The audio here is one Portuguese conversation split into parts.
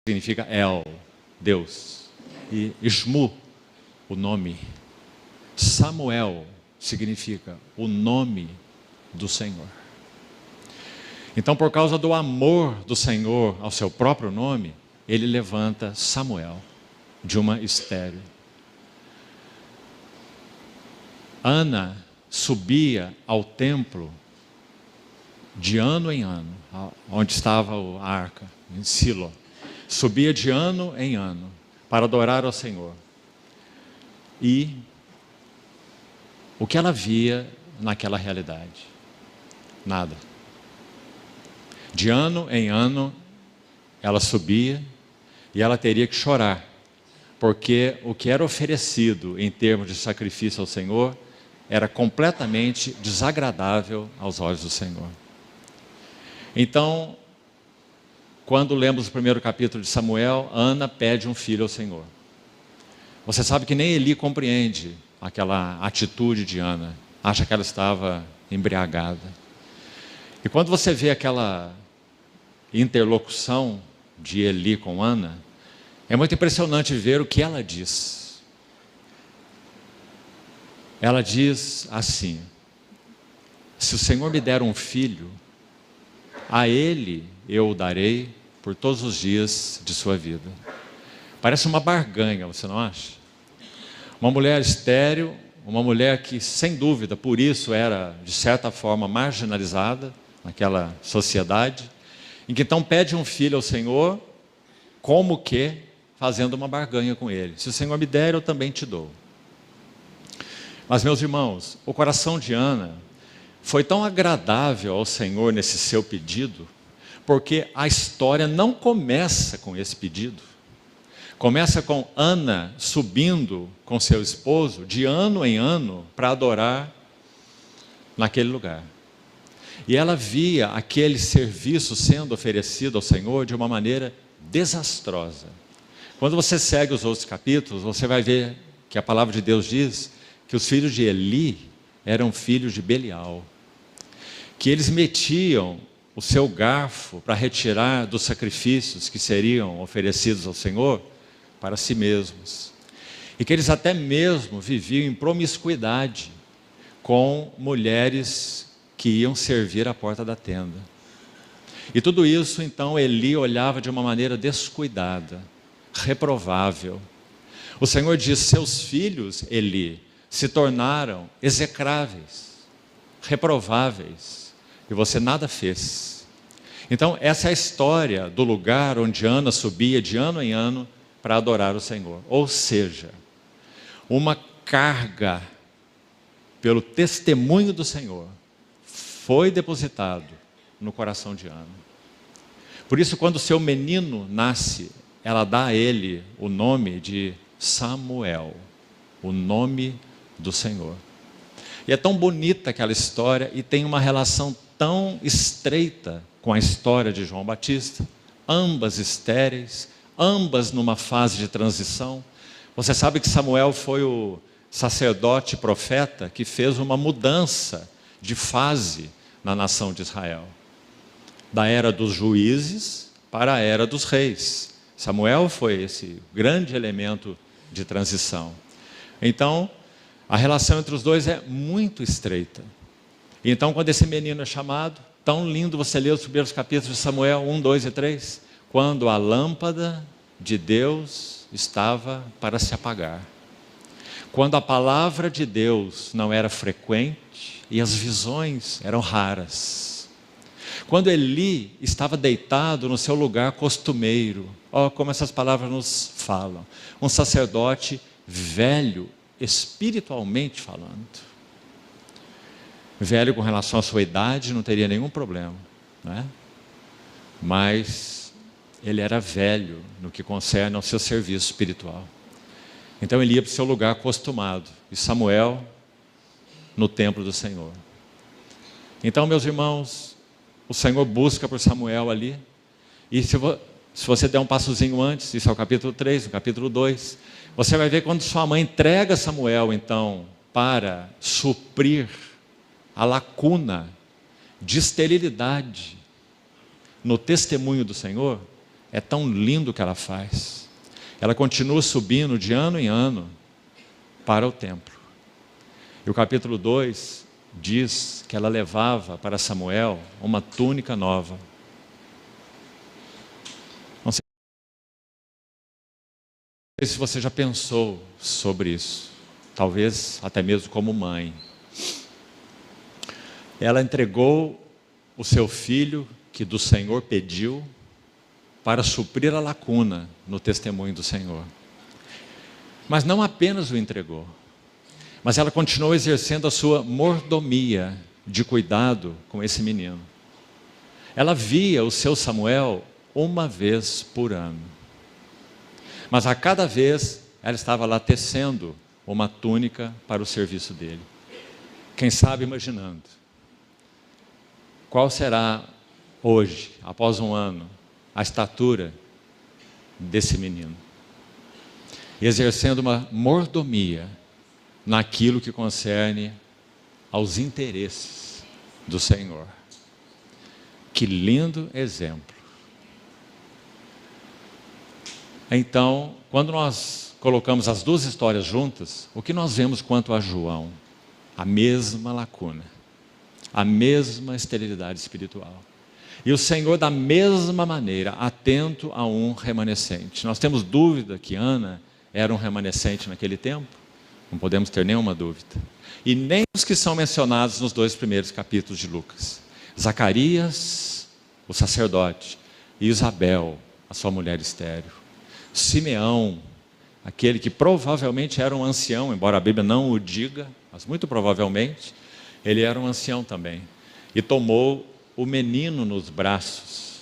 significa El, Deus. E Shmu, o nome. Samuel significa o nome do Senhor. Então, por causa do amor do Senhor ao seu próprio nome, ele levanta Samuel de uma estéril. Ana subia ao templo de ano em ano, onde estava a arca, em Silo. Subia de ano em ano para adorar ao Senhor. E o que ela via naquela realidade? Nada. De ano em ano, ela subia e ela teria que chorar, porque o que era oferecido em termos de sacrifício ao Senhor era completamente desagradável aos olhos do Senhor. Então, quando lemos o primeiro capítulo de Samuel, Ana pede um filho ao Senhor. Você sabe que nem Eli compreende aquela atitude de Ana, acha que ela estava embriagada. E quando você vê aquela interlocução de Eli com Ana, é muito impressionante ver o que ela diz. Ela diz assim: se o Senhor me der um filho, a ele eu o darei por todos os dias de sua vida. Parece uma barganha, você não acha? Uma mulher estéril, uma mulher que, sem dúvida, por isso era, de certa forma, marginalizada naquela sociedade, em que então pede um filho ao Senhor, como que fazendo uma barganha com ele. Se o Senhor me der, eu também te dou. Mas, meus irmãos, o coração de Ana foi tão agradável ao Senhor nesse seu pedido, porque a história não começa com esse pedido. Começa com Ana subindo com seu esposo de ano em ano para adorar naquele lugar. E ela via aquele serviço sendo oferecido ao Senhor de uma maneira desastrosa. Quando você segue os outros capítulos, você vai ver que a palavra de Deus diz que os filhos de Eli eram filhos de Belial, que eles metiam o seu garfo para retirar dos sacrifícios que seriam oferecidos ao Senhor para si mesmos, e que eles até mesmo viviam em promiscuidade com mulheres que iam servir à porta da tenda. E tudo isso, então, Eli olhava de uma maneira descuidada, reprovável. O Senhor diz: seus filhos, Eli, se tornaram execráveis, reprováveis, e você nada fez. Então, essa é a história do lugar onde Ana subia de ano em ano para adorar o Senhor. Ou seja, uma carga pelo testemunho do Senhor foi depositado no coração de Ana. Por isso, quando o seu menino nasce, ela dá a ele o nome de Samuel, o nome do Senhor. E é tão bonita aquela história e tem uma relação tão estreita com a história de João Batista, ambas estéreis, ambas numa fase de transição. Você sabe que Samuel foi o sacerdote profeta que fez uma mudança de fase na nação de Israel, da era dos juízes para a era dos reis. Samuel foi esse grande elemento de transição. Então, a relação entre os dois é muito estreita. Então, quando esse menino é chamado, tão lindo você ler os primeiros capítulos de Samuel 1, 2 e 3, quando a lâmpada de Deus estava para se apagar, quando a palavra de Deus não era frequente e as visões eram raras, quando Eli estava deitado no seu lugar costumeiro, como essas palavras nos falam, um sacerdote velho, espiritualmente falando, velho com relação à sua idade, não teria nenhum problema, né? Mas ele era velho no que concerne ao seu serviço espiritual. Então ele ia para o seu lugar acostumado, e Samuel no templo do Senhor. Então, meus irmãos, o Senhor busca por Samuel ali, e se você der um passozinho antes, isso é o capítulo 3, no capítulo 2, você vai ver quando sua mãe entrega Samuel, então, para suprir a lacuna de esterilidade no testemunho do Senhor, É tão lindo o que ela faz. Ela continua subindo de ano em ano para o templo. E o capítulo 2 diz que ela levava para Samuel uma túnica nova. Não sei se você já pensou sobre isso. Talvez até mesmo como mãe. Ela entregou o seu filho, que do Senhor pediu, para suprir a lacuna no testemunho do Senhor. Mas não apenas o entregou, mas ela continuou exercendo a sua mordomia de cuidado com esse menino. Ela via o seu Samuel uma vez por ano. Mas a cada vez ela estava lá tecendo uma túnica para o serviço dele. Quem sabe imaginando qual será hoje, após um ano, a estatura desse menino. Exercendo uma mordomia naquilo que concerne aos interesses do Senhor. Que lindo exemplo. Então, quando nós colocamos as duas histórias juntas, o que nós vemos quanto a João? A mesma lacuna, a mesma esterilidade espiritual. E o Senhor, da mesma maneira, atento a um remanescente. Nós temos dúvida que Ana era um remanescente naquele tempo? Não podemos ter nenhuma dúvida. E nem os que são mencionados nos 2 primeiros capítulos de Lucas. Zacarias, o sacerdote, e Isabel, a sua mulher estéril. Simeão, aquele que provavelmente era um ancião, embora a Bíblia não o diga, mas muito provavelmente, ele era um ancião também. E tomou o menino nos braços.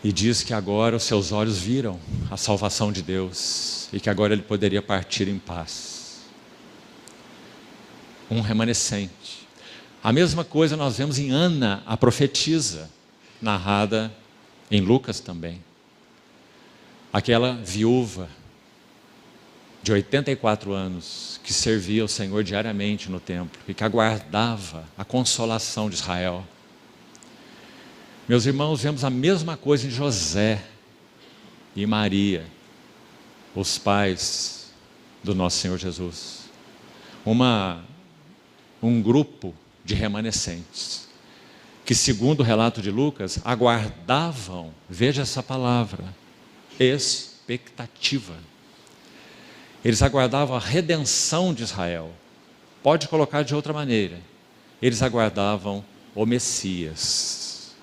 E diz que agora os seus olhos viram a salvação de Deus. E que agora ele poderia partir em paz. Um remanescente. A mesma coisa nós vemos em Ana, a profetisa, narrada em Lucas também. Aquela viúva de 84 anos, que servia ao Senhor diariamente no templo, e que aguardava a consolação de Israel. Meus irmãos, vemos a mesma coisa em José e Maria, os pais do nosso Senhor Jesus. Um grupo de remanescentes, que segundo o relato de Lucas, aguardavam, veja essa palavra, expectativa. Eles aguardavam a redenção de Israel. Pode colocar de outra maneira. Eles aguardavam o Messias,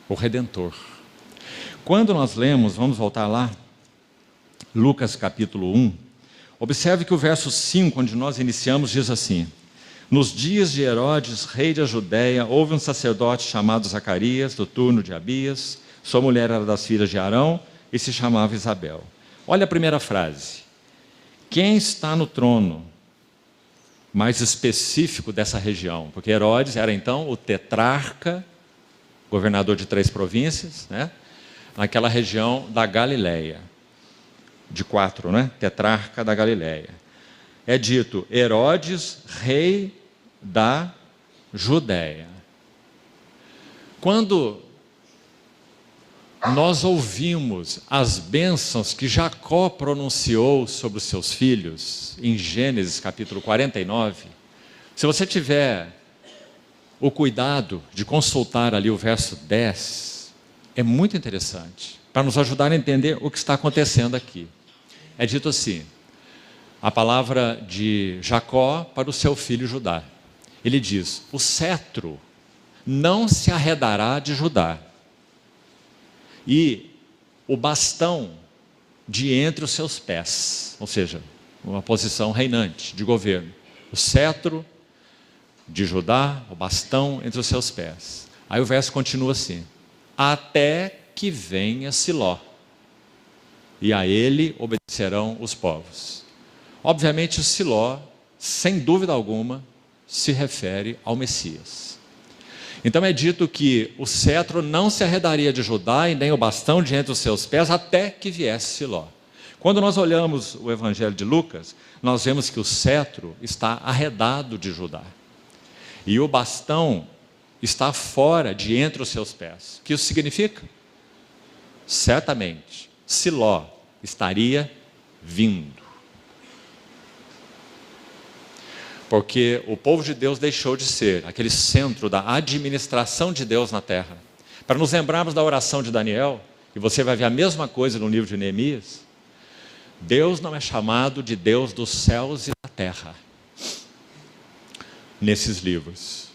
o Redentor. Quando nós lemos, vamos voltar lá, Lucas capítulo 1, observe que o verso 5, onde nós iniciamos, diz assim: nos dias de Herodes, rei da Judéia, houve um sacerdote chamado Zacarias, do turno de Abias. Sua mulher era das filhas de Arão e se chamava Isabel. Olha a primeira frase. Quem está no trono mais específico dessa região? Porque Herodes era então o tetrarca, governador de 3 províncias, né? Naquela região da Galileia. De 4, né? Tetrarca da Galileia. É dito Herodes, rei da Judéia. Quando nós ouvimos as bênçãos que Jacó pronunciou sobre os seus filhos, em Gênesis capítulo 49, se você tiver o cuidado de consultar ali o verso 10, é muito interessante, para nos ajudar a entender o que está acontecendo aqui. É dito assim, a palavra de Jacó para o seu filho Judá. Ele diz, o cetro não se arredará de Judá, e o bastão de entre os seus pés, ou seja, uma posição reinante de governo. O cetro de Judá, o bastão entre os seus pés. Aí o verso continua assim, até que venha Siló, e a ele obedecerão os povos. Obviamente o Siló, sem dúvida alguma, se refere ao Messias. Então é dito que o cetro não se arredaria de Judá e nem o bastão de entre os seus pés até que viesse Siló. Quando nós olhamos o Evangelho de Lucas, nós vemos que o cetro está arredado de Judá. E o bastão está fora de entre os seus pés. O que isso significa? certamente Siló estaria vindo. Porque o povo de Deus deixou de ser aquele centro da administração de Deus na terra. Para nos lembrarmos da oração de Daniel, e você vai ver a mesma coisa no livro de Neemias, Deus não é chamado de Deus dos céus e da terra nesses livros.